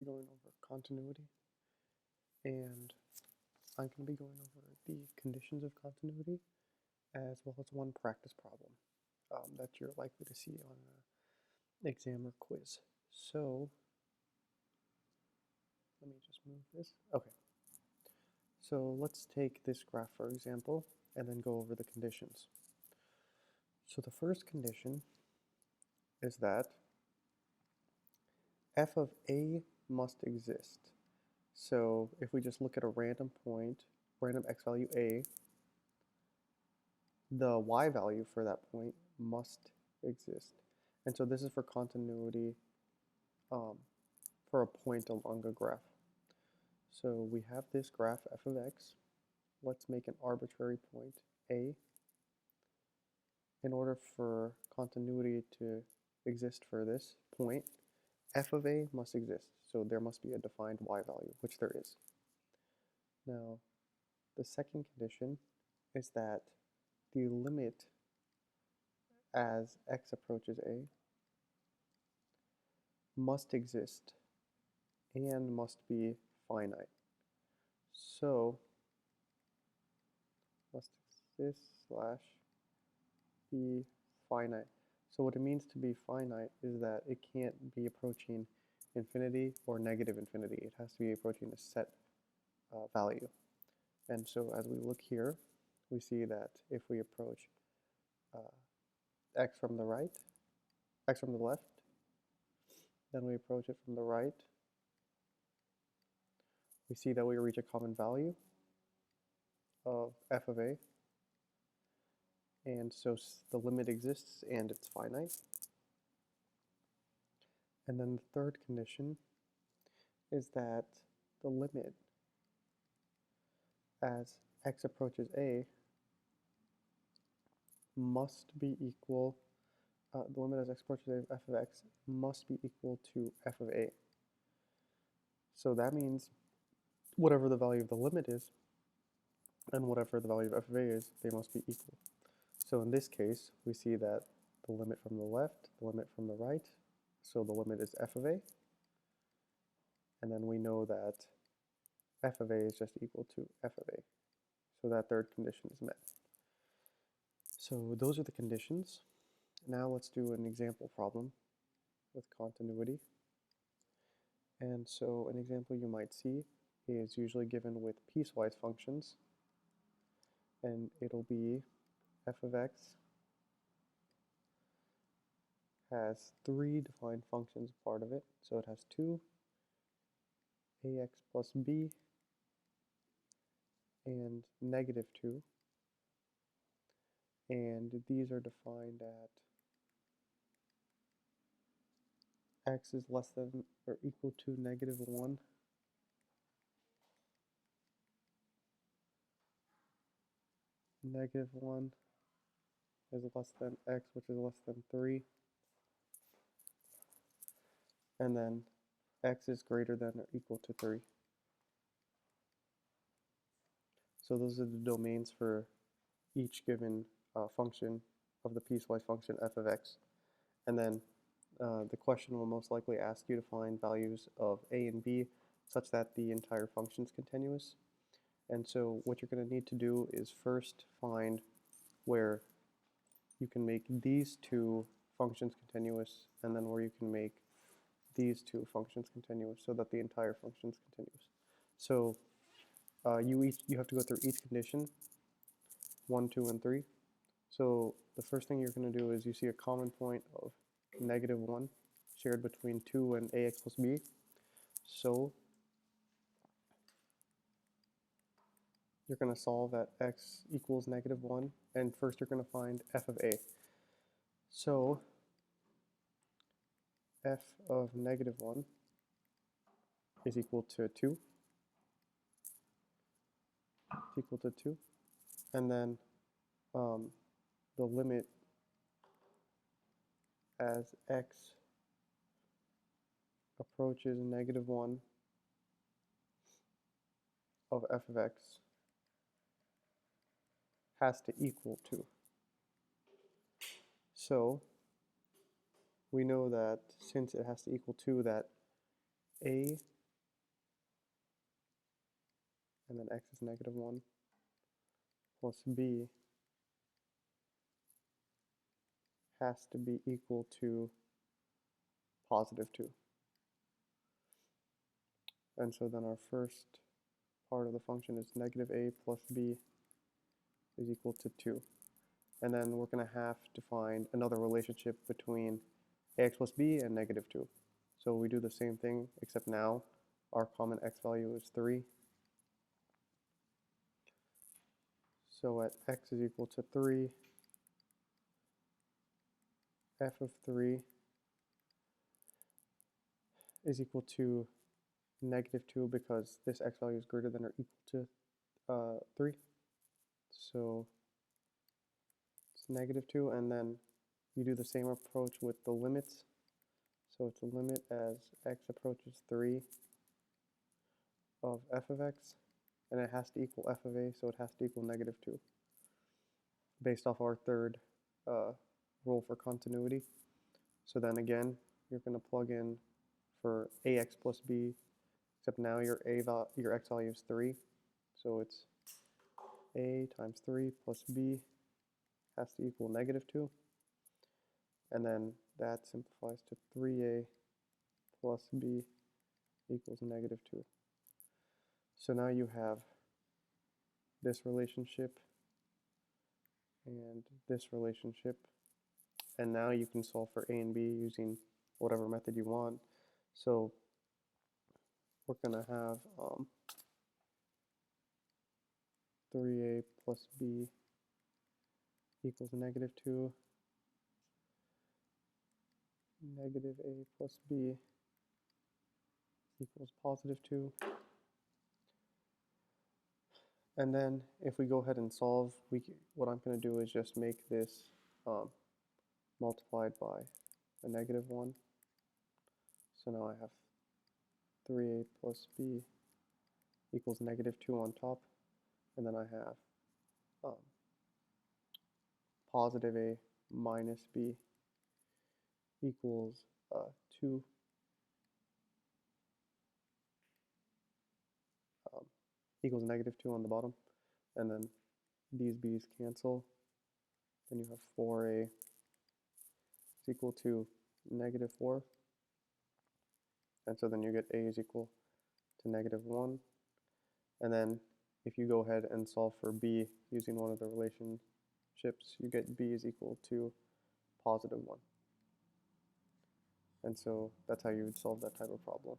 going over continuity, and I'm going to be going over the conditions of continuity as well as one practice problem that you're likely to see on an exam or quiz. So let me just move this. Okay. So let's take this graph for example and then go over the conditions. So the first condition is that f of a must exist. So if we just look at a random point, random x value a, the y value for that point must exist. And so this is for continuity for a point along a graph. So we have this graph f of x. Let's make an arbitrary point a. In order for continuity to exist for this point, f of a must exist. So there must be a defined y value, which there is. Now, the second condition is that the limit as x approaches a must exist and must be finite. So must exist slash be finite. So what it means to be finite is that it can't be approaching infinity or negative infinity. It has to be approaching a set value. And so as we look here, we see that if we approach x from the right, x from the left, then we approach it from the right, we see that we reach a common value of f of a, and so the limit exists and it's finite. And then the third condition is that the limit as x approaches a must be equal, the limit as x approaches a of f of x must be equal to f of a. So that means whatever the value of the limit is and whatever the value of f of a is, they must be equal. So in this case, we see that the limit from the left, the limit from the right, so the limit is f of a, and then we know that f of a is just equal to f of a. So that third condition is met. So those are the conditions. Now let's do an example problem with continuity. And so an example you might see is usually given with piecewise functions, and it'll be f of x has 3 defined functions part of it. So it has 2, ax plus b, and negative 2. And these are defined at x is less than or equal to negative 1, negative 1 is less than x, which is less than 3, and then x is greater than or equal to 3. So those are the domains for each given function of the piecewise function f of x. And then the question will most likely ask you to find values of a and b such that the entire function is continuous. And so what you're going to need to do is first find where you can make these two functions continuous, and then where you can make these two functions continuous so that the entire function is continuous. So you have to go through each condition, 1, 2, and 3. So the first thing you're going to do is you see a common point of negative 1 shared between 2 and ax plus b. So you're going to solve at x equals negative 1, and first you're going to find f of a. So f of negative 1 is equal to 2. It's equal to 2. And then the limit as x approaches negative 1 of f of x has to equal 2. So we know that since it has to equal 2, that a, and then x is -1, plus b has to be equal to +2. And so then our first part of the function is -a plus b is equal to 2. And then we're going to have to find another relationship between ax plus b and -2. So we do the same thing, except now our common x value is 3. So at x is equal to 3, f of 3 is equal to -2 because this x value is greater than or equal to 3. So it's -2, and then you do the same approach with the limits. So it's a limit as x approaches 3 of f of x, and it has to equal f of a, so it has to equal -2, based off our third rule for continuity. So then again, you're going to plug in for ax plus b, except now your x value is 3, so it's a times 3 plus b has to equal -2, and then that simplifies to 3a plus b equals -2. So now you have this relationship and this relationship, and now you can solve for a and b using whatever method you want. So we're going to have 3a plus b equals -2, -a plus b equals +2. And then if we go ahead and solve, what I'm going to do is just make this multiplied by a -1. So now I have 3a plus b equals -2 on top, and then I have positive a minus b equals 2. Equals -2 on the bottom, and then these b's cancel. Then you have 4a is equal to -4, and so then you get a is equal to -1. And then if you go ahead and solve for b using one of the relationships, you get b is equal to +1. And so that's how you would solve that type of problem.